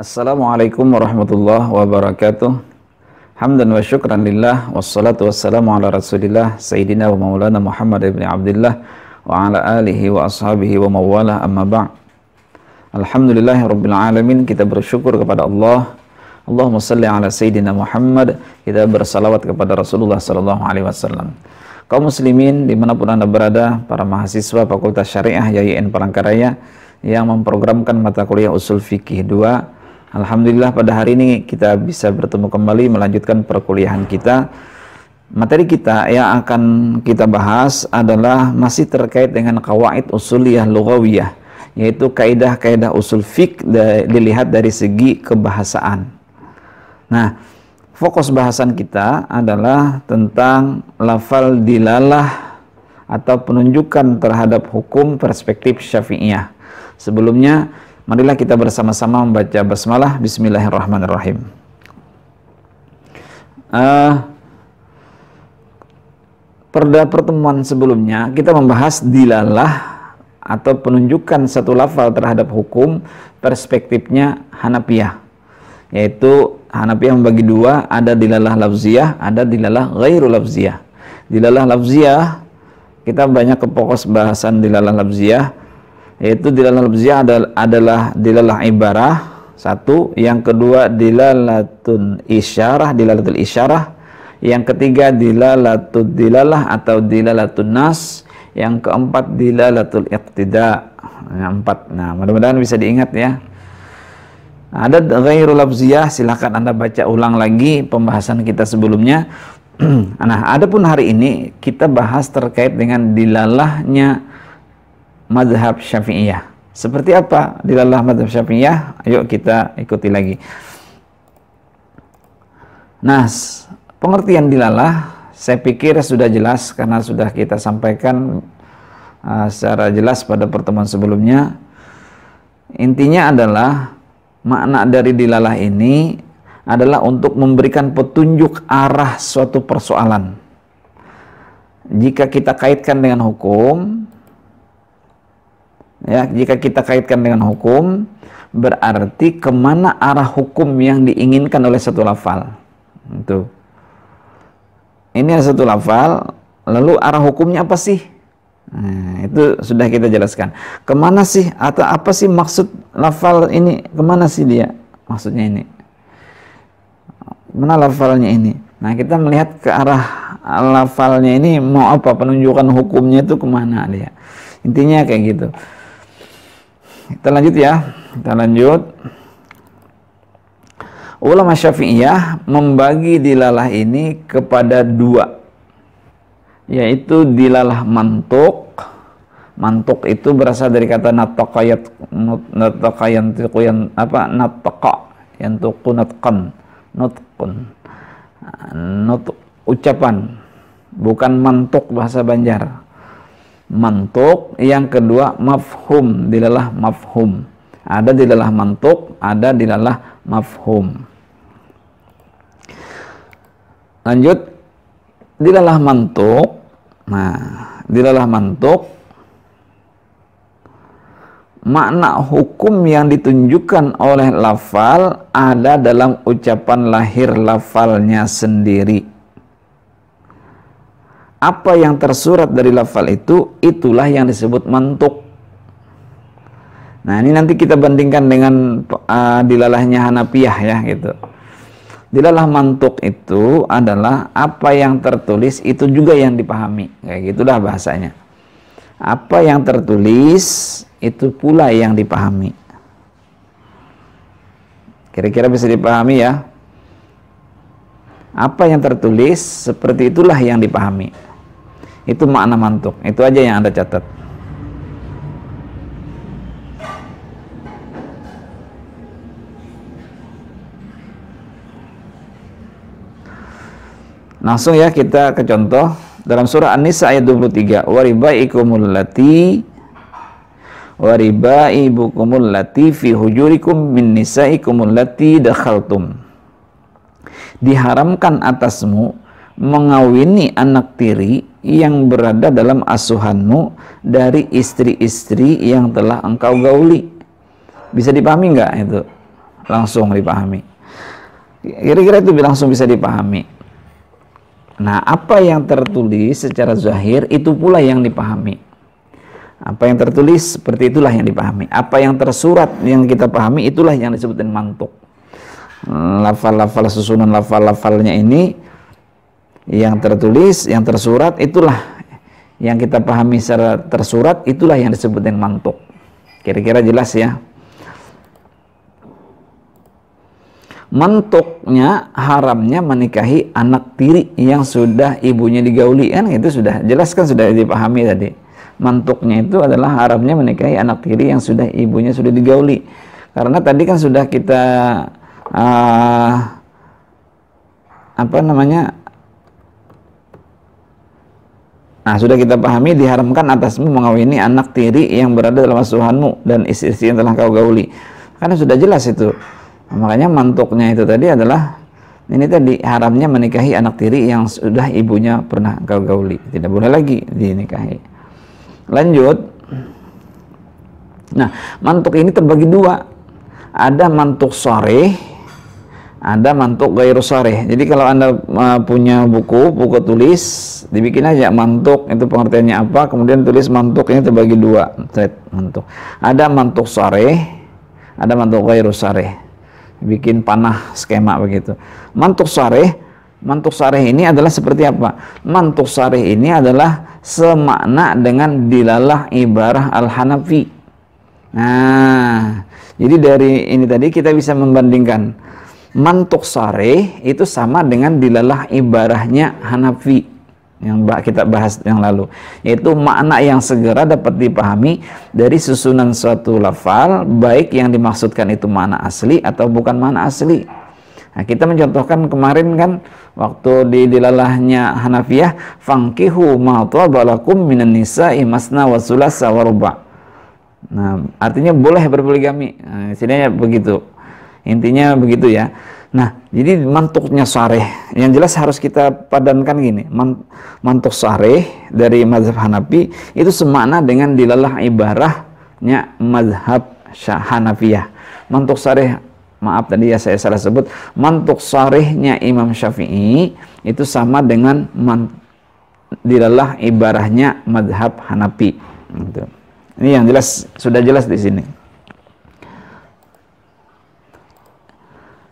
Assalamualaikum warahmatullahi wabarakatuh. Hamdan wa syukran lillah, wassalatu wassalamu ala rasulillah Sayyidina wa maulana Muhammad ibn Abdullah wa ala alihi wa ashabihi wa mawala amma ba' Alhamdulillahi rabbil alamin. Kita bersyukur kepada Allah. Allahumma salli ala Sayyidina Muhammad. Kita bersalawat kepada Rasulullah sallallahu alaihi wasallam. Kaum muslimin dimanapun anda berada, para mahasiswa Fakultas Syariah YIN Palangkaraya yang memprogramkan mata kuliah Usul Fikih 2, alhamdulillah pada hari ini kita bisa bertemu kembali melanjutkan perkuliahan kita. Materi kita yang akan kita bahas adalah masih terkait dengan qawaid usuliyah lughawiyah, yaitu kaidah-kaidah usul fiqh dilihat dari segi kebahasaan. Nah, fokus bahasan kita adalah tentang lafal dilalah atau penunjukan terhadap hukum perspektif Syafi'iyah. Sebelumnya, marilah kita bersama-sama membaca basmalah. Bismillahirrahmanirrahim. Pada pertemuan sebelumnya kita membahas dilalah atau penunjukan satu lafal terhadap hukum perspektifnya Hanafiyah, yaitu Hanafiyah membagi dua, ada dilalah lafziyah, ada dilalah ghairu lafziyah. Dilalah lafziyah, kita banyak ke fokus bahasan dilalah lafziyah, yaitu dilalah lafziyah adalah dilalah ibarah satu, yang kedua dilalatul isyarah, yang ketiga dilalatul dilalah atau dilalatul nas, yang keempat dilalatul iqtida. Nah, mudah-mudahan bisa diingat ya. Ada ghairu lafziyah, silahkan anda baca ulang lagi pembahasan kita sebelumnya. Nah, adapun hari ini kita bahas terkait dengan dilalahnya mazhab Syafi'iyah. Seperti apa dilalah mazhab Syafi'iyah? Ayo kita ikuti lagi. Nah, pengertian dilalah saya pikir sudah jelas karena sudah kita sampaikan secara jelas pada pertemuan sebelumnya. Intinya adalah makna dari dilalah ini adalah untuk memberikan petunjuk arah suatu persoalan. Jika kita kaitkan dengan hukum, ya, jika kita kaitkan dengan hukum, berarti kemana arah hukum yang diinginkan oleh satu lafal. Itu. Ini ada satu lafal, lalu arah hukumnya apa sih? Nah, itu sudah kita jelaskan. Kemana sih atau apa sih maksud lafal ini? Kemana sih dia? Maksudnya ini. Mana lafalnya ini? Nah, kita melihat ke arah lafalnya ini mau apa? Penunjukan hukumnya itu kemana dia? Intinya kayak gitu. Kita lanjut ya. Kita lanjut. Ulama Syafi'iyah membagi dilalah ini kepada dua, yaitu dilalah mantuk. Mantuk itu berasal dari kata nataqa ucapan, bukan mantuk bahasa Banjar. Mantuk. Yang kedua mafhum, dilalah mafhum. Ada dilalah mantuk, ada dilalah mafhum. Lanjut, dilalah mantuk. Nah, dilalah mantuk, makna hukum yang ditunjukkan oleh lafal ada dalam ucapan lahir lafalnya sendiri. Apa yang tersurat dari lafal itu, itulah yang disebut mantuk. Nah, ini nanti kita bandingkan dengan dilalahnya Hanafiyah ya gitu. Dilalah mantuk itu adalah apa yang tertulis itu juga yang dipahami. Kayak gitulah bahasanya. Apa yang tertulis itu pula yang dipahami. Kira-kira bisa dipahami ya? Apa yang tertulis seperti itulah yang dipahami. Itu makna mantuk. Itu aja yang Anda catat. Langsung ya kita ke contoh dalam surah An-Nisa ayat 23. Waribaikumul lati fi hujurikum min nisaikumul lati dakhaltum. Diharamkan atasmu mengawini anak tiri yang berada dalam asuhanmu dari istri-istri yang telah engkau gauli. Bisa dipahami nggak itu? langsung dipahami. Kira-kira itu langsung bisa dipahami. Nah, apa yang tertulis secara zahir itu pula yang dipahami. Apa yang tertulis seperti itulah yang dipahami. Apa yang tersurat yang kita pahami itulah yang disebut dengan mantuk. Lafal-lafal, susunan lafal-lafalnya ini yang tertulis, yang tersurat itulah yang kita pahami secara tersurat, itulah yang disebut dengan mantuk. Kira-kira jelas ya. Mantuknya haramnya menikahi anak tiri yang sudah ibunya digauli, kan itu sudah jelas, kan sudah dipahami tadi. Mantuknya itu adalah haramnya menikahi anak tiri yang sudah ibunya sudah digauli. Karena tadi kan sudah kita sudah kita pahami, diharamkan atasmu mengawini anak tiri yang berada dalam asuhanmu dan istri-istri yang telah kau gauli. Karena sudah jelas itu. Makanya mantuknya itu tadi adalah ini tadi, haramnya menikahi anak tiri yang sudah ibunya pernah kau gauli, tidak boleh lagi dinikahi. Lanjut. Nah, mantuk ini terbagi dua. Ada mantuk sharih, ada mantuk ghairu sharih. Jadi kalau Anda punya buku tulis, dibikin aja mantuk itu pengertiannya apa, kemudian tulis mantuk ini terbagi dua. Mantuk. Ada mantuk sharih, ada mantuk ghairu sharih. Bikin panah skema begitu. Mantuk sharih ini adalah seperti apa? Mantuk sharih ini adalah semakna dengan dilalah ibarah al-Hanafi. Nah, jadi dari ini tadi kita bisa membandingkan mantuk sharih itu sama dengan dilalah ibarahnya Hanafi yang kita bahas yang lalu, yaitu makna yang segera dapat dipahami dari susunan suatu lafal, baik yang dimaksudkan itu makna asli atau bukan makna asli. Nah, kita mencontohkan kemarin kan waktu di dilalahnya Hanafiyah, fankihu ma tabalakum minan nisa'i masna wa sulasa wa ruba'. Nah, artinya boleh berpoligami. Nah, istilahnya begitu. Intinya begitu ya. Nah, jadi mantuknya sharih yang jelas harus kita padankan gini. Mantuk sharih dari mazhab Hanafi itu semakna dengan dilalah ibarahnya mazhab Hanafiyah. Mantuk sharih, maaf tadi ya saya salah sebut, mantuk sharihnya Imam Syafi'i itu sama dengan dilalah ibarahnya mazhab Hanafi. Gitu. Ini yang jelas, sudah jelas di sini.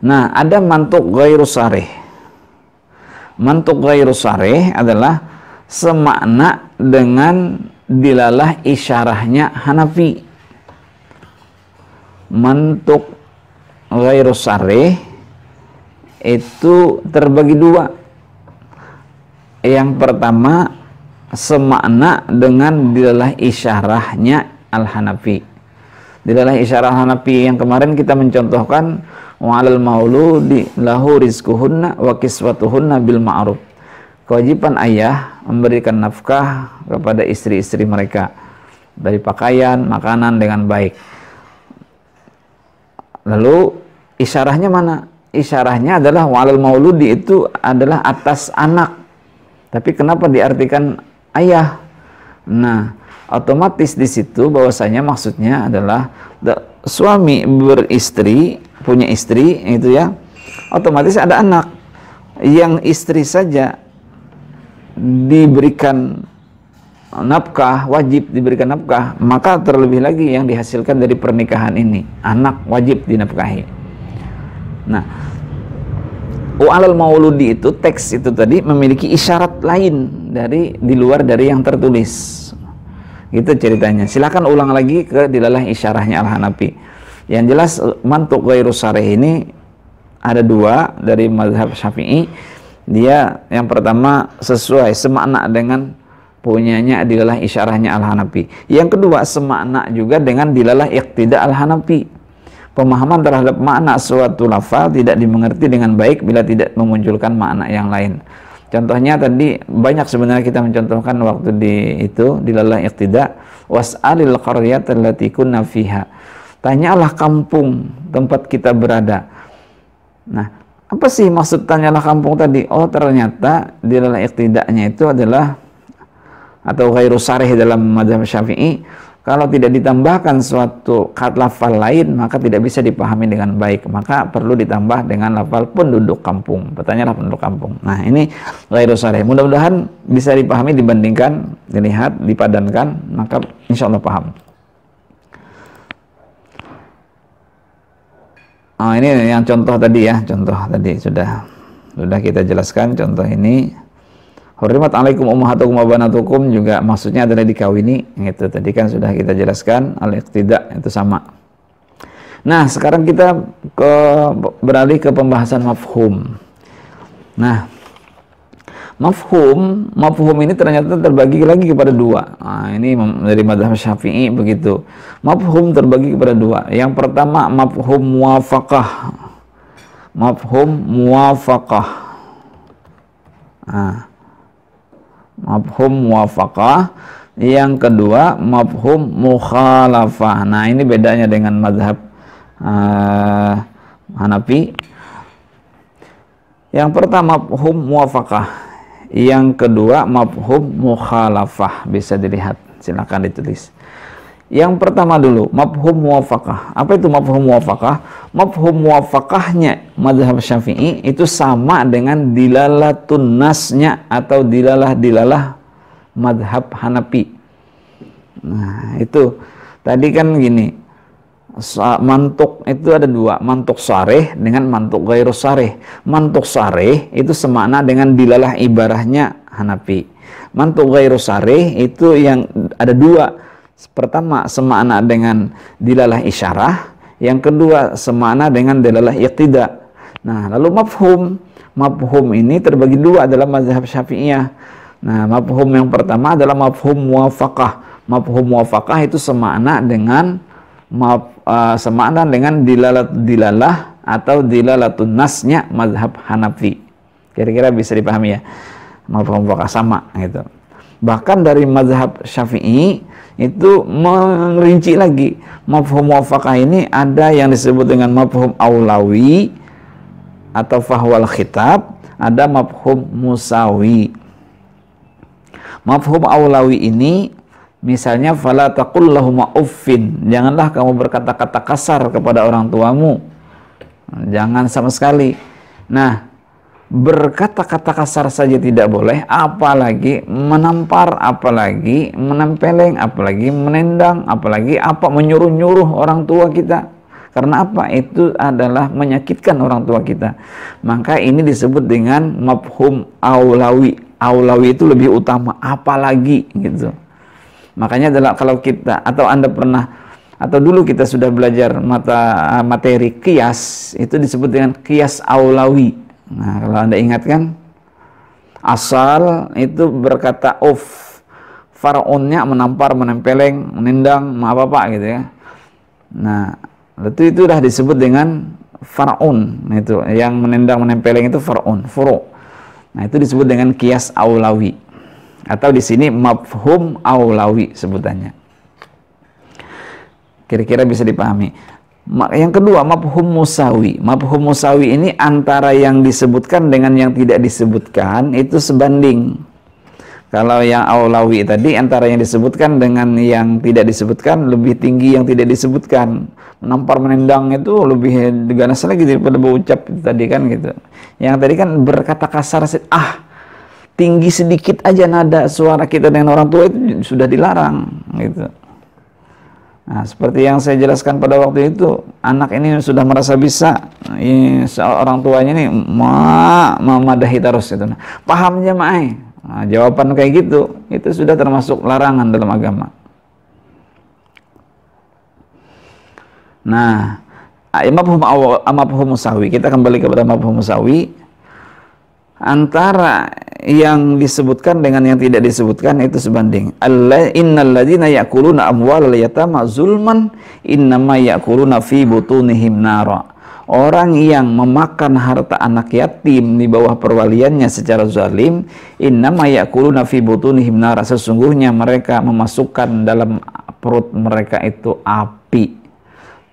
Nah, ada mantuk ghairu sharih. Mantuk ghairu sharih adalah semakna dengan dilalah isyarahnya Hanafi. Mantuk ghairu sharih itu terbagi dua. Yang pertama, semakna dengan dilalah isyarahnya al-Hanafi. Dilalah isyarah Hanafi yang kemarin kita mencontohkan, wa'alal mauludi lahu rizquhunna wa kiswatuhunna bil ma'ruf. Kewajiban ayah memberikan nafkah kepada istri-istri mereka dari pakaian, makanan dengan baik. Lalu isyarahnya mana? Isyarahnya adalah wa'alal mauludi, itu adalah atas anak. Tapi kenapa diartikan ayah? Nah, otomatis di situ bahwasanya maksudnya adalah suami beristri, punya istri itu ya, otomatis ada anak. Yang istri saja diberikan nafkah, wajib diberikan nafkah, maka terlebih lagi yang dihasilkan dari pernikahan ini, anak wajib dinafkahi. Nah, wa'alal mauludi itu, teks itu tadi memiliki isyarat lain dari di luar dari yang tertulis. Gitu ceritanya. Silakan ulang lagi ke dilalah isyarahnya al-Hanafi. Yang jelas mantuk ghairu sharih ini ada dua dari mazhab Syafi'i. Dia yang pertama sesuai semakna dengan punyanya dilalah isyarahnya al-Hanafi. Yang kedua semakna juga dengan dilalah iqtida al-Hanafi. Pemahaman terhadap makna suatu lafal tidak dimengerti dengan baik bila tidak memunculkan makna yang lain. Contohnya tadi banyak sebenarnya kita mencontohkan waktu di dilalah iqtida, was'alil qaryata allati kunna fiha. Tanyalah kampung tempat kita berada. Nah, apa sih maksud tanyalah kampung tadi? Oh, ternyata dilalah iqtidanya itu adalah, atau ghairu sharih dalam mazhab Syafi'i, kalau tidak ditambahkan suatu lafal lain, maka tidak bisa dipahami dengan baik. Maka perlu ditambah dengan lafal penduduk kampung. Bertanyalah penduduk kampung. Nah, ini ghairu sharih. Mudah-mudahan bisa dipahami, dibandingkan, dilihat, dipadankan, maka insya Allah paham. Oh, ini yang contoh tadi ya. Contoh tadi sudah kita jelaskan. Contoh ini. Hurrimat alaikum ummahatukum wa banatukum juga maksudnya adalah dikawini, gitu. Tadi kan sudah kita jelaskan, al-iqtida itu sama. Nah, sekarang kita beralih ke pembahasan mafhum. Nah, mafhum ini ternyata terbagi lagi kepada dua. Nah, ini dari mazhab Syafi'i begitu. Mafhum terbagi kepada dua. Yang pertama mafhum muwafaqah. Mafhum muwafaqah. Nah, mafhum muwafaqah. Yang kedua mafhum mukhalafah. Nah, ini bedanya dengan mazhab Hanafi. Yang pertama mafhum muwafaqah, yang kedua mafhum mukhalafah. Bisa dilihat, silakan ditulis. Yang pertama dulu mafhum muwafaqah. Apa itu mafhum muwafaqah? Mafhum muwafaqahnya mazhab Syafi'i itu sama dengan dilalatun nasnya atau dilalah mazhab Hanafi. Nah, itu tadi kan gini, mantuk itu ada dua, mantuk sarih dengan mantuk ghairu sarih. Mantuk sarih itu semakna dengan dilalah ibarahnya Hanafi. Mantuk ghairu sarih itu yang ada dua. Pertama semakna dengan dilalah isyarah, yang kedua semakna dengan dilalah iqtida. Nah, lalu mafhum ini terbagi dua adalah mazhab Syafi'iyah. Nah, mafhum yang pertama adalah mafhum muwafaqah. Mafhum muwafaqah itu semakna dengan dilalah atau dilalatun nasnya mazhab Hanafi. Kira-kira bisa dipahami ya. Mafhum muwafaqah sama gitu. Bahkan dari mazhab Syafi'i itu merinci lagi. Mafhum muwafaqah ini ada yang disebut dengan mafhum aulawi atau fahwal khitab, ada mafhum musawi. Mafhum aulawi ini misalnya fala taqul lahum uffin, janganlah kamu berkata-kata kasar kepada orang tuamu. Jangan sama sekali. Nah, berkata-kata kasar saja tidak boleh, apalagi menampar, apalagi menempeleng, apalagi menendang, apalagi menyuruh-nyuruh orang tua kita. Karena apa? Itu adalah menyakitkan orang tua kita. Maka ini disebut dengan mafhum aulawi. Aulawi itu lebih utama, apalagi gitu. Makanya adalah kalau kita atau Anda pernah atau dulu kita sudah belajar materi qiyas, itu disebut dengan qiyas aulawi. Nah, kalau Anda ingat kan, asal itu berkata faraonnya menampar, menempeleng, menendang, apa gitu ya. Nah, itu sudah disebut dengan faraon. Nah, itu yang menendang, menempeleng itu faraon, furu. Nah, itu disebut dengan qiyas aulawi. Atau di sini mafhum aulawi sebutannya. Kira-kira bisa dipahami. Yang kedua mafhum musawi. Mafhum musawi ini antara yang disebutkan dengan yang tidak disebutkan itu sebanding. Kalau yang aulawi tadi antara yang disebutkan dengan yang tidak disebutkan lebih tinggi yang tidak disebutkan. Menampar menendang itu lebih ganas lagi daripada berucap tadi kan gitu. Yang tadi kan berkata kasar, tinggi sedikit aja nada suara kita dengan orang tua itu sudah dilarang gitu. Nah, seperti yang saya jelaskan pada waktu itu, anak ini sudah merasa bisa, orang tuanya ini memadahi terus gitu. Nah, pahamnya nah, jawaban kayak gitu itu sudah termasuk larangan dalam agama. Nah, mafhum musawi, kita kembali kepada mafhum musawi. Antara yang disebutkan dengan yang tidak disebutkan itu sebanding. Innal ladzina ya'kuluna amwalal yatama zulman innama ya'kuluna fi butunihim nara. Orang yang memakan harta anak yatim di bawah perwaliannya secara zalim, innama ya'kuluna fi butunihim nara, sesungguhnya mereka memasukkan dalam perut mereka itu api.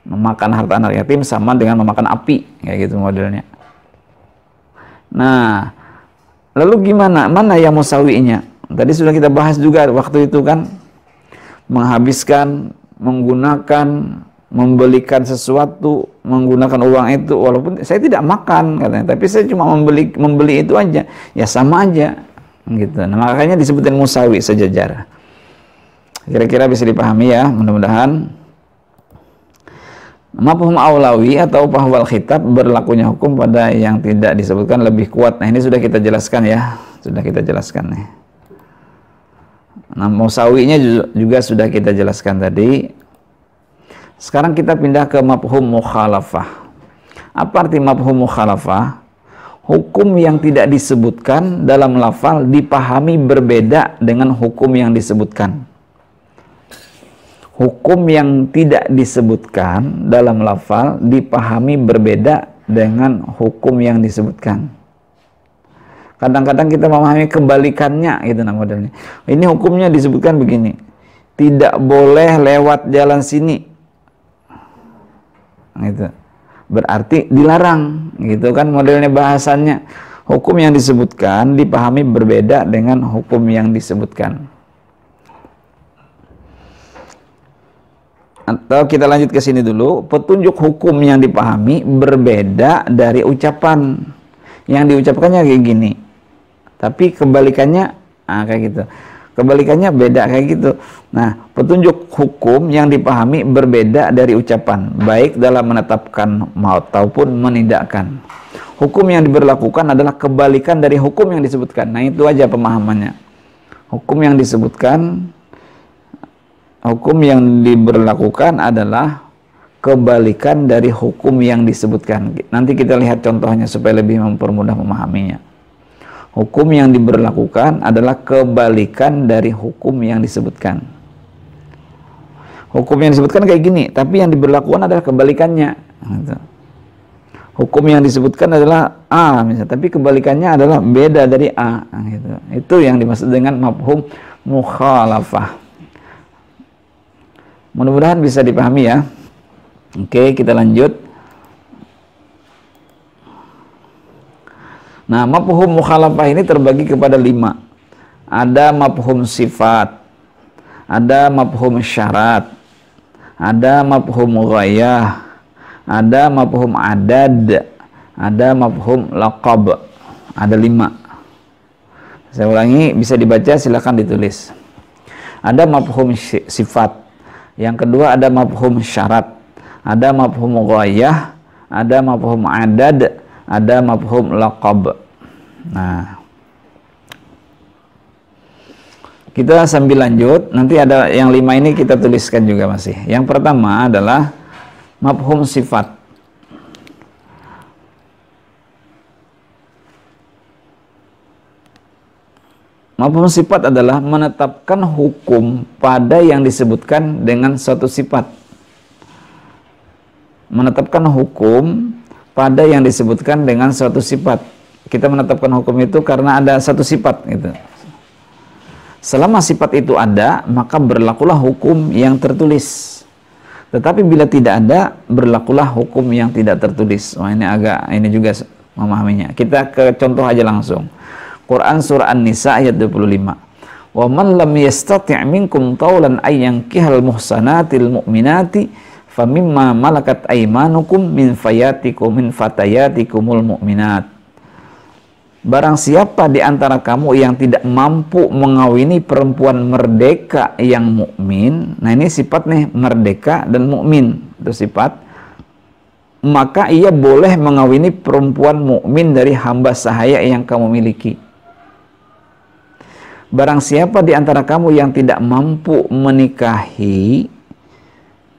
Memakan harta anak yatim sama dengan memakan api, kayak gitu modelnya. Nah, lalu gimana? Mana yang musawinya? Tadi sudah kita bahas juga waktu itu kan. menghabiskan, menggunakan, membelikan sesuatu, menggunakan uang itu, walaupun saya tidak makan katanya, tapi saya cuma membeli itu aja, ya sama aja gitu. Nah, makanya disebutin musawi, sejajar. Kira-kira bisa dipahami ya, mudah-mudahan. Mafhum aulawi atau pahwal khitab, berlakunya hukum pada yang tidak disebutkan lebih kuat. Nah, ini sudah kita jelaskan ya, sudah kita jelaskan nih. Nah, musawinya juga sudah kita jelaskan tadi. Sekarang kita pindah ke mafhum mukhalafah. Apa arti mafhum mukhalafah? Hukum yang tidak disebutkan dalam lafal dipahami berbeda dengan hukum yang disebutkan. Hukum yang tidak disebutkan dalam lafal dipahami berbeda dengan hukum yang disebutkan. Kadang-kadang kita memahami kebalikannya gitu nah modelnya. Ini hukumnya disebutkan begini. Tidak boleh lewat jalan sini. Gitu. Berarti dilarang, gitu kan modelnya bahasannya. Hukum yang disebutkan dipahami berbeda dengan hukum yang disebutkan. Atau kita lanjut ke sini dulu, petunjuk hukum yang dipahami berbeda dari ucapan. Yang diucapkannya kayak gini, tapi kebalikannya kayak gitu. Kebalikannya beda kayak gitu. Nah, petunjuk hukum yang dipahami berbeda dari ucapan, baik dalam menetapkan maupun menidakkan. Hukum yang diberlakukan adalah kebalikan dari hukum yang disebutkan. Nah, itu aja pemahamannya. Hukum yang disebutkan, hukum yang diberlakukan adalah kebalikan dari hukum yang disebutkan. Nanti kita lihat contohnya supaya lebih mempermudah memahaminya. Hukum yang diberlakukan adalah kebalikan dari hukum yang disebutkan. Hukum yang disebutkan kayak gini, tapi yang diberlakukan adalah kebalikannya. Hukum yang disebutkan adalah A, misalnya, tapi kebalikannya adalah beda dari A. Gitu. Itu yang dimaksud dengan mafhum mukhalafah. Mudah-mudahan bisa dipahami ya. Oke, kita lanjut. Nah, mafhum mukhalafah ini terbagi kepada 5. Ada mafhum sifat, ada mafhum syarat, ada mafhum ghayah, ada mafhum adad, ada mafhum laqab. Ada 5. Saya ulangi, bisa dibaca, silakan ditulis. Ada mafhum sifat. Yang kedua ada mafhum syarat, ada mafhum ghayah, ada mafhum adad, ada mafhum laqab. Nah, kita sambil lanjut, nanti ada yang 5 ini kita tuliskan juga masih. Yang pertama adalah mafhum sifat. Mafhum sifat adalah menetapkan hukum pada yang disebutkan dengan suatu sifat. Menetapkan hukum pada yang disebutkan dengan suatu sifat. Kita menetapkan hukum itu karena ada satu sifat gitu. Selama sifat itu ada, maka berlakulah hukum yang tertulis. Tetapi bila tidak ada, berlakulah hukum yang tidak tertulis. Wah, ini juga memahaminya. Kita ke contoh aja langsung. Quran surah An-Nisa ayat 25. Wa man lam yastati' minkum tawlan ay yankihal muhsanatil mu'minati famimma malakat aymanukum min fatayatikumul mu'minat. Barang siapa di antara kamu yang tidak mampu mengawini perempuan merdeka yang mukmin, nah ini sifat nih, merdeka dan mukmin itu sifat, maka ia boleh mengawini perempuan mukmin dari hamba sahaya yang kamu miliki. Barang siapa di antara kamu yang tidak mampu menikahi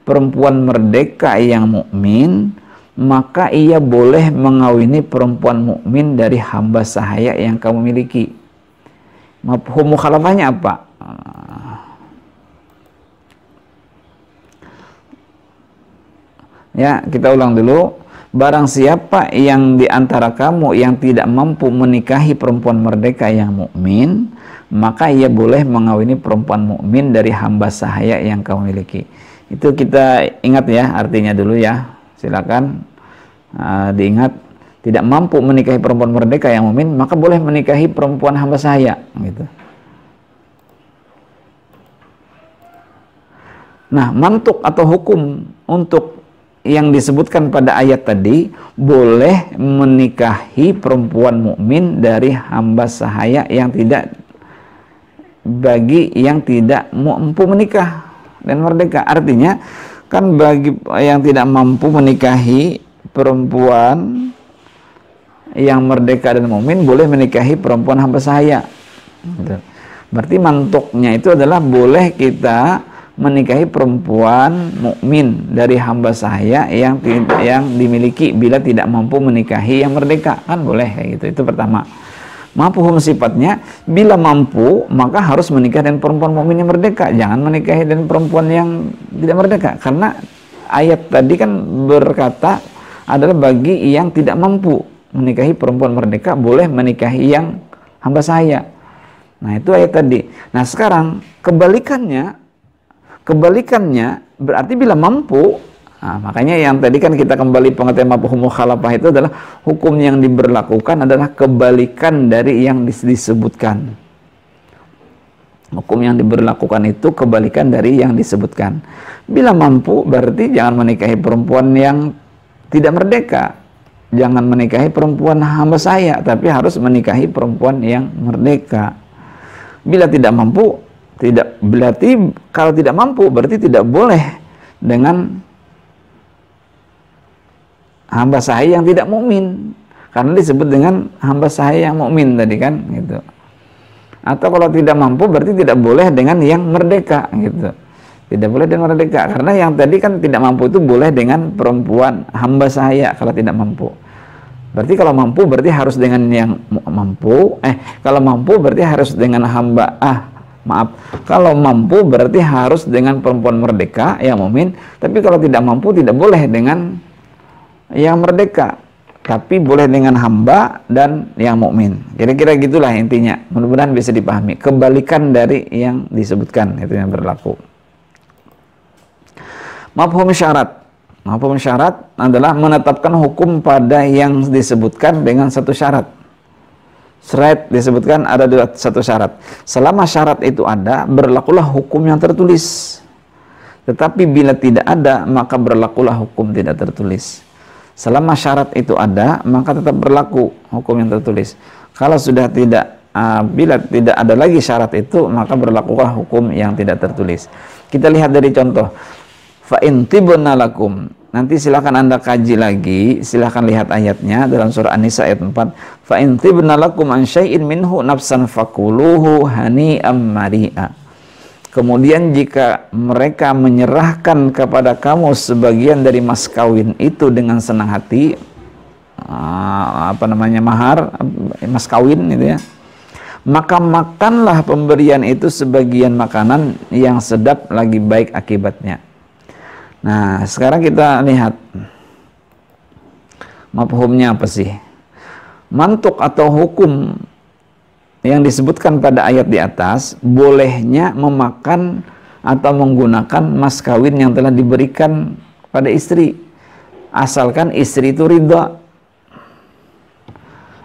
perempuan merdeka yang mukmin, maka ia boleh mengawini perempuan mukmin dari hamba sahaya yang kamu miliki. Mafhum mukhalafahnya apa? Ya, kita ulang dulu. Barang siapa yang di antara kamu yang tidak mampu menikahi perempuan merdeka yang mukmin, maka ia boleh mengawini perempuan mukmin dari hamba sahaya yang kamu miliki. Itu kita ingat ya artinya dulu ya. Silakan diingat, tidak mampu menikahi perempuan merdeka yang mukmin, maka boleh menikahi perempuan hamba sahaya gitu. Nah, mantuk atau hukum untuk yang disebutkan pada ayat tadi, boleh menikahi perempuan mukmin dari hamba sahaya yang tidak, bagi yang tidak mampu menikah dan merdeka. Artinya kan bagi yang tidak mampu menikahi perempuan yang merdeka dan mukmin, boleh menikahi perempuan hamba sahaya. Berarti mantuknya itu adalah boleh kita menikahi perempuan mukmin dari hamba sahaya yang dimiliki bila tidak mampu menikahi yang merdeka, kan boleh kayak gitu. Itu pertama. Mafhum sifatnya, bila mampu maka harus menikah dengan perempuan mukmin yang merdeka, jangan menikahi dengan perempuan yang tidak merdeka, karena ayat tadi kan berkata adalah bagi yang tidak mampu menikahi perempuan merdeka, boleh menikahi yang hamba sahaya. Nah, itu ayat tadi. Nah, sekarang kebalikannya berarti bila mampu. Nah, makanya yang tadi kan kita kembali pengertian mafhum mukhalafah itu adalah hukum yang diberlakukan adalah kebalikan dari yang disebutkan. Hukum yang diberlakukan itu kebalikan dari yang disebutkan. Bila mampu berarti jangan menikahi perempuan yang tidak merdeka, jangan menikahi perempuan hamba sahaya, tapi harus menikahi perempuan yang merdeka. Bila tidak mampu, berarti kalau tidak mampu berarti tidak boleh dengan hamba sahaya yang tidak mukmin, karena disebut dengan hamba sahaya yang mukmin tadi kan gitu. Atau kalau tidak mampu berarti tidak boleh dengan yang merdeka gitu. Tidak boleh dengan merdeka, karena yang tadi kan tidak mampu itu boleh dengan perempuan hamba sahaya kalau tidak mampu. Berarti kalau mampu berarti harus dengan yang mampu. Kalau mampu berarti harus dengan hamba. Kalau mampu berarti harus dengan perempuan merdeka yang mukmin. Tapi kalau tidak mampu tidak boleh dengan yang merdeka, tapi boleh dengan hamba dan yang mukmin. Kira-kira gitulah intinya. Mudah-mudahan bisa dipahami. Kebalikan dari yang disebutkan itu yang berlaku. Mafhum syarat. Mafhum syarat adalah menetapkan hukum pada yang disebutkan dengan satu syarat. Syarat disebutkan ada satu syarat. Selama syarat itu ada, berlakulah hukum yang tertulis. Tetapi bila tidak ada, maka berlakulah hukum tidak tertulis. Selama syarat itu ada, maka tetap berlaku hukum yang tertulis. Kalau sudah tidak, bila tidak ada lagi syarat itu, maka berlakulah hukum yang tidak tertulis. Kita lihat dari contoh. Fa in tibna lakum. Nanti silakan Anda kaji lagi, silakan lihat ayatnya dalam surah An-Nisa ayat 4. Fa in tibna lakum an syai'in minhu nafsan fakuluhu hani'am mari'a. Kemudian jika mereka menyerahkan kepada kamu sebagian dari mas kawin itu dengan senang hati, mahar, mas kawin itu ya, maka makanlah pemberian itu sebagian makanan yang sedap lagi baik akibatnya. Nah, sekarang kita lihat mafhumnya apa sih? Mantuk atau hukum yang disebutkan pada ayat di atas, bolehnya memakan atau menggunakan mas kawin yang telah diberikan pada istri, asalkan istri itu ridha.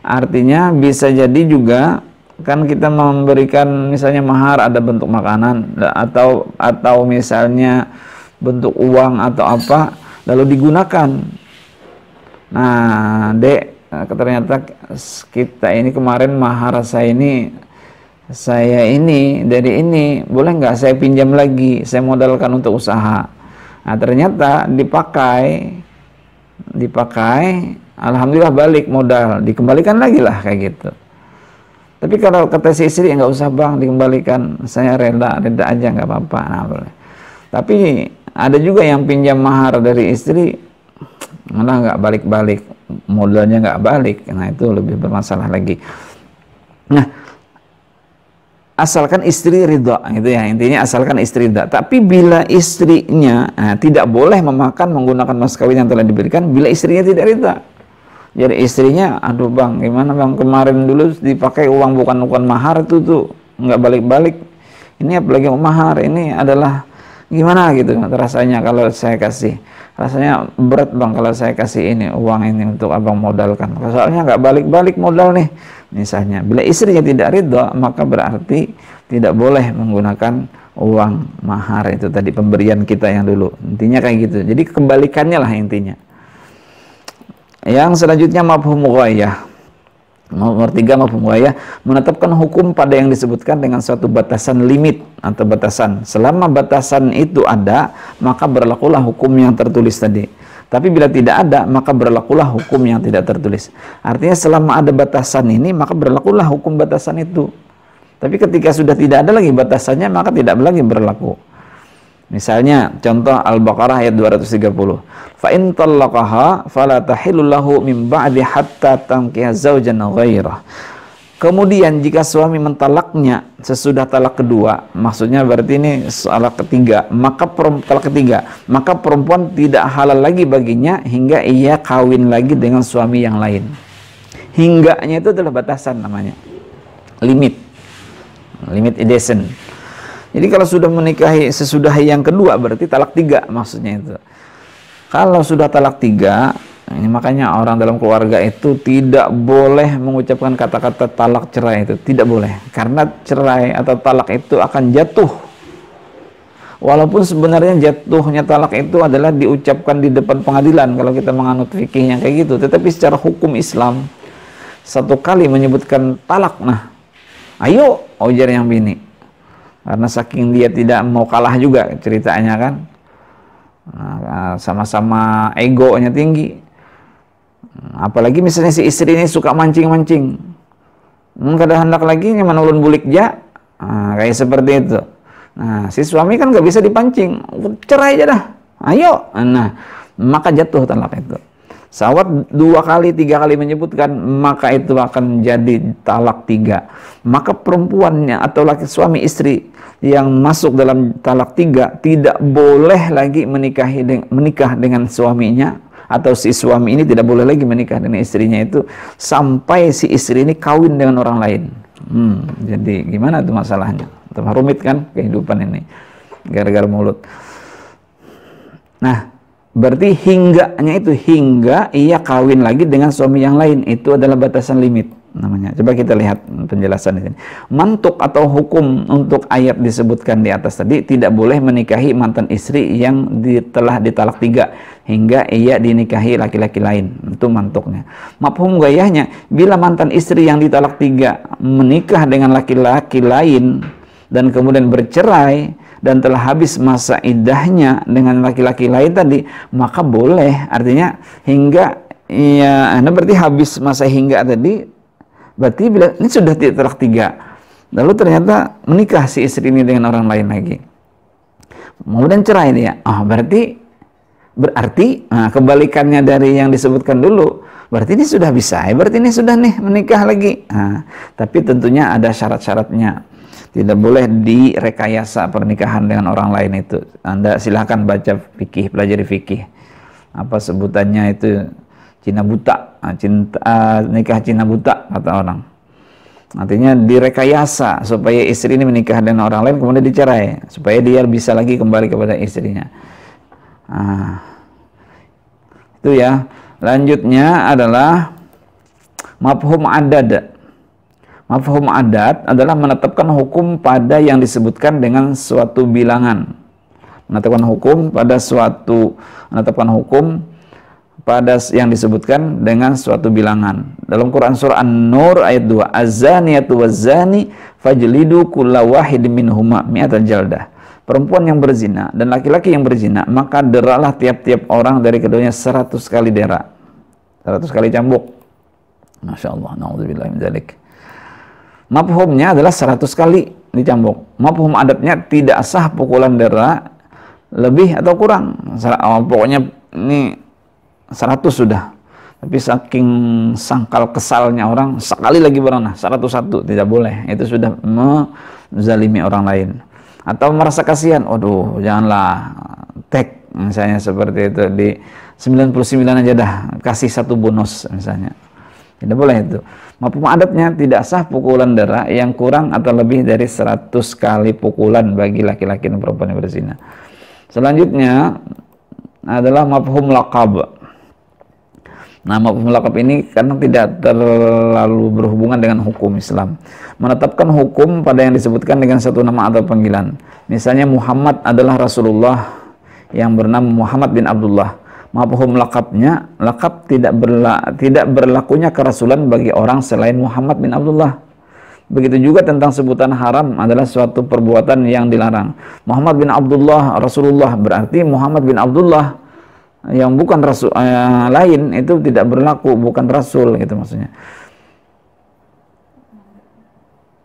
Artinya bisa jadi juga kan kita memberikan misalnya mahar, ada bentuk makanan atau misalnya bentuk uang atau apa, lalu digunakan. Nah, Dek, ternyata kita ini kemarin mahar saya ini dari ini, boleh nggak saya pinjam lagi, saya modalkan untuk usaha. Nah, ternyata dipakai, alhamdulillah balik modal, dikembalikan lagi lah kayak gitu. Tapi kalau kata si istri, nggak usah bang, dikembalikan, saya rela aja nggak apa-apa. Nah, boleh. Tapi ada juga yang pinjam mahar dari istri malah nggak balik-balik, modalnya nggak balik. Nah, itu lebih bermasalah lagi. Nah, asalkan istri ridha, gitu ya, intinya asalkan istri ridha. Tapi bila istrinya tidak boleh memakan menggunakan mas kawin yang telah diberikan bila istrinya tidak ridha. Jadi istrinya, aduh bang, gimana bang, kemarin dulu dipakai uang bukan mahar itu tuh nggak balik-balik. Ini apalagi mahar, ini adalah gimana gitu rasanya kalau saya kasih, rasanya berat bang kalau saya kasih ini uang ini untuk abang modalkan, soalnya nggak balik-balik modal nih misalnya. Bila istrinya tidak ridha, maka berarti tidak boleh menggunakan uang mahar itu tadi, pemberian kita yang dulu. Intinya kayak gitu. Jadi kebalikannya lah intinya. Yang selanjutnya mafhum ghayah. Nomor 3 mafhum ghayah, menetapkan hukum pada yang disebutkan dengan suatu batasan limit atau batasan. Selama batasan itu ada, maka berlakulah hukum yang tertulis tadi. Tapi bila tidak ada, maka berlakulah hukum yang tidak tertulis. Artinya selama ada batasan ini, maka berlakulah hukum batasan itu. Tapi ketika sudah tidak ada lagi batasannya, maka tidak lagi berlaku. Misalnya contoh Al-Baqarah ayat 230. Fa in talaqaha fala tahillu lahu min ba'di hatta tankiha zawjan ghairah. Kemudian jika suami mentalaknya sesudah talak kedua, maksudnya berarti ini talak ketiga, maka perempuan tidak halal lagi baginya hingga ia kawin lagi dengan suami yang lain. Hingganya itu adalah batasan namanya. Limit idesen. Jadi kalau sudah menikahi sesudah yang kedua berarti talak 3 maksudnya itu. Kalau sudah talak 3, ini makanya orang dalam keluarga itu tidak boleh mengucapkan kata-kata talak cerai itu, tidak boleh. Karena cerai atau talak itu akan jatuh. Walaupun sebenarnya jatuhnya talak itu adalah diucapkan di depan pengadilan kalau kita menganut fikihnya kayak gitu. Tetapi secara hukum Islam, satu kali menyebutkan talak, nah ayo ujar yang bini. Karena saking dia tidak mau kalah juga ceritanya kan. Nah, sama-sama egonya tinggi. Apalagi misalnya si istri ini suka mancing-mancing. Kada hendak lagi nyaman ulun bulik ja. Nah, kayak seperti itu. Nah, si suami kan gak bisa dipancing. Cerai aja dah. Ayo. Nah, maka jatuh talak itu. Sawat 2 kali, 3 kali menyebutkan, maka itu akan jadi talak 3. Maka perempuannya atau laki suami istri yang masuk dalam talak 3 tidak boleh lagi menikah dengan suaminya, atau si suami ini tidak boleh lagi menikah dengan istrinya itu sampai si istri ini kawin dengan orang lain. Jadi gimana tuh masalahnya? Tambah rumit kan kehidupan ini gara-gara mulut. Nah, berarti hingganya itu hingga ia kawin lagi dengan suami yang lain, itu adalah batasan limit namanya. Coba kita lihat penjelasan di sini. Mantuk atau hukum untuk ayat disebutkan di atas tadi, tidak boleh menikahi mantan istri yang telah ditalak 3 hingga ia dinikahi laki-laki lain. Itu mantuknya. Mafhum ghayahnya, bila mantan istri yang ditalak 3 menikah dengan laki-laki lain dan kemudian bercerai dan telah habis masa iddahnya dengan laki-laki lain tadi, maka boleh. Artinya hingga ya, berarti habis masa hingga tadi, berarti bila ini sudah talak 3, lalu ternyata menikah si istri ini dengan orang lain lagi, kemudian cerai dia, berarti kebalikannya dari yang disebutkan dulu, berarti ini sudah bisa, berarti ini sudah nih menikah lagi. Tapi tentunya ada syarat-syaratnya. Tidak boleh direkayasa pernikahan dengan orang lain itu. Anda silahkan baca fikih, pelajari fikih. Apa sebutannya itu? Cina buta, nikah Cina buta kata orang. Artinya direkayasa supaya istri ini menikah dengan orang lain kemudian dicerai, supaya dia bisa lagi kembali kepada istrinya. Itu ya. Lanjutnya adalah mafhum adad. Mafhum adat adalah menetapkan hukum pada yang disebutkan dengan suatu bilangan. Menetapkan hukum pada yang disebutkan dengan suatu bilangan. Dalam Quran surah An-Nur ayat 2, Az-zaniyatu waz-zani fajlidu kulla wahidin minhuma mi'atan jaldah. Perempuan yang berzina dan laki-laki yang berzina, maka deralah tiap-tiap orang dari keduanya 100 kali dera. 100 kali cambuk. Masya Allah, na'udzubillah min dzalik. Mafhumnya adalah 100 kali dicambuk. Mafhum adatnya tidak sah pukulan dera lebih atau kurang. Pokoknya ini 100 sudah. Tapi saking sangkal kesalnya orang, sekali lagi berenah 101, tidak boleh. Itu sudah menzalimi orang lain. Atau merasa kasihan, aduh janganlah tek misalnya seperti itu, di 99 aja dah, kasih 1 bonus misalnya. Tidak boleh itu. Mafhum adatnya tidak sah pukulan dera yang kurang atau lebih dari 100 kali pukulan bagi laki-laki dan perempuan yang berzina. Selanjutnya adalah mafhum laqab. Nah, mafhum laqab ini karena tidak terlalu berhubungan dengan hukum Islam. Menetapkan hukum pada yang disebutkan dengan satu nama atau panggilan. Misalnya Muhammad adalah Rasulullah yang bernama Muhammad bin Abdullah. Mafhum laqabnya, laqab tidak berlakunya kerasulan bagi orang selain Muhammad bin Abdullah. Begitu juga tentang sebutan haram adalah suatu perbuatan yang dilarang. Muhammad bin Abdullah Rasulullah, berarti Muhammad bin Abdullah yang bukan rasul lain itu tidak berlaku, bukan rasul gitu maksudnya.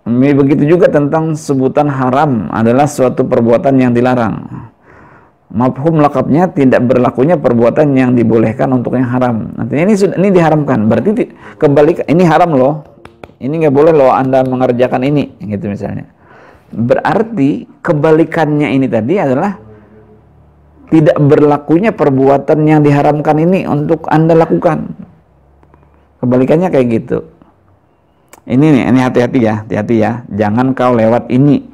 Begitu juga tentang sebutan haram adalah suatu perbuatan yang dilarang. Mafhum laqabnya tidak berlakunya perbuatan yang dibolehkan untuk yang haram. Artinya ini diharamkan, berarti kebalik, ini haram loh, ini nggak boleh loh Anda mengerjakan ini, gitu misalnya. Berarti kebalikannya ini tadi adalah tidak berlakunya perbuatan yang diharamkan ini untuk Anda lakukan. Kebalikannya kayak gitu. Ini nih, ini hati-hati ya, jangan kau lewat ini.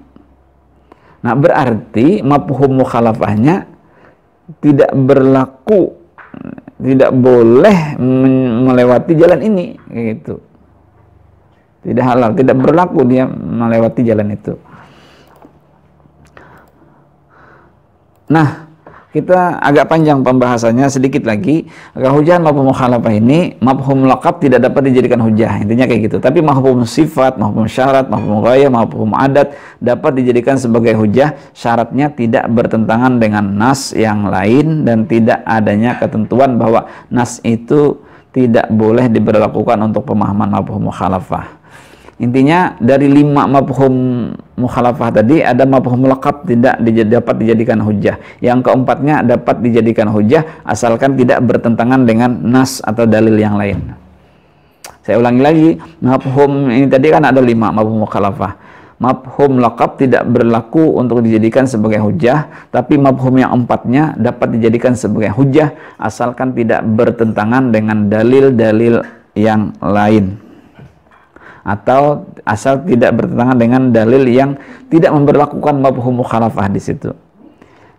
Nah, berarti mafhum mukhalafahnya tidak berlaku, tidak boleh melewati jalan ini, gitu. Tidak halal, tidak berlaku dia melewati jalan itu. Nah, kita agak panjang pembahasannya, sedikit lagi. Kehujahan mafhum mukhalafah ini, mafhum laqab tidak dapat dijadikan hujah, intinya kayak gitu. Tapi mafhum sifat, mafhum syarat, mafhum ghayah, mafhum adat dapat dijadikan sebagai hujah, syaratnya tidak bertentangan dengan nas yang lain dan tidak adanya ketentuan bahwa nas itu tidak boleh diberlakukan untuk pemahaman mafhum mukhalafah. Intinya dari 5 mafhum mukhalafah tadi ada mafhum laqab tidak dapat dijadikan hujjah. Yang keempatnya dapat dijadikan hujjah asalkan tidak bertentangan dengan nas atau dalil yang lain. Saya ulangi lagi, mafhum ini tadi kan ada 5 mafhum mukhalafah. Mafhum laqab tidak berlaku untuk dijadikan sebagai hujjah, tapi mafhum yang 4-nya dapat dijadikan sebagai hujjah asalkan tidak bertentangan dengan dalil-dalil yang lain, atau asal tidak bertentangan dengan dalil yang tidak memberlakukan mafhum mukhalafah di situ.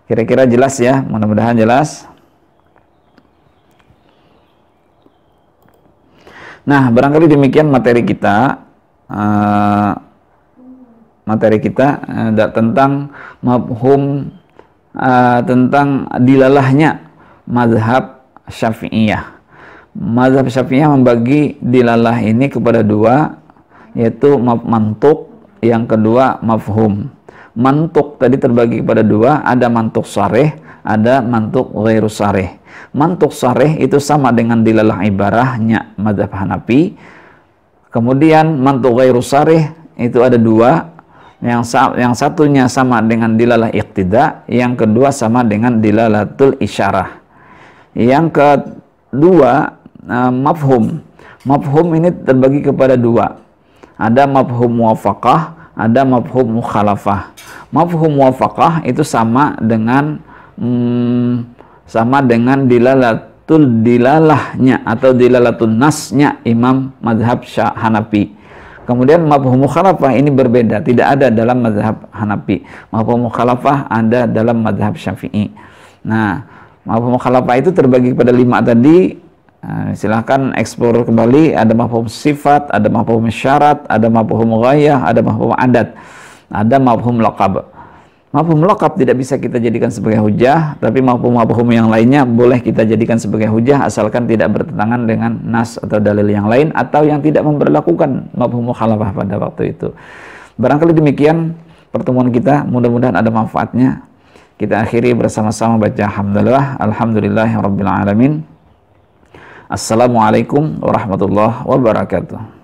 Kira-kira jelas ya? Mudah-mudahan jelas. Nah, barangkali demikian materi kita. Tentang mafhum, tentang dilalahnya mazhab Syafi'iyah. Mazhab Syafi'iyah membagi dilalah ini kepada 2, yaitu mantuk, yang kedua mafhum. Mantuk tadi terbagi kepada 2, ada mantuk sarih, ada mantuk ghairu sarih. Mantuk sarih itu sama dengan dilalah ibarahnya mazhab Hanafi. Kemudian mantuk ghairu sarih itu ada 2, yang satunya sama dengan dilalah iqtida, yang kedua sama dengan dilalatul isyarah. Yang kedua mafhum. Mafhum ini terbagi kepada 2. Ada mafhum muwafaqah, ada mafhum mukhalafah. Mafhum muwafaqah itu sama dengan dilalatul dilalahnya atau dilalatul nasnya Imam mazhab Hanafi. Kemudian mafhum mukhalafah ini berbeda, tidak ada dalam mazhab Hanafi. Mafhum mukhalafah ada dalam mazhab Syafi'i. Nah, mafhum mukhalafah itu terbagi pada 5 tadi. Silahkan eksplor kembali. Ada mafhum sifat, ada mafhum syarat, ada mafhum ghayah, ada mafhum adat, ada mafhum laqab. Mafhum laqab tidak bisa kita jadikan sebagai hujah, tapi mafhum yang lainnya boleh kita jadikan sebagai hujah asalkan tidak bertentangan dengan nas atau dalil yang lain atau yang tidak memberlakukan mafhum mukhalafah pada waktu itu. Barangkali demikian pertemuan kita, mudah-mudahan ada manfaatnya. Kita akhiri bersama-sama baca alhamdulillah, alhamdulillahirabbil alamin. Assalamualaikum warahmatullahi wabarakatuh.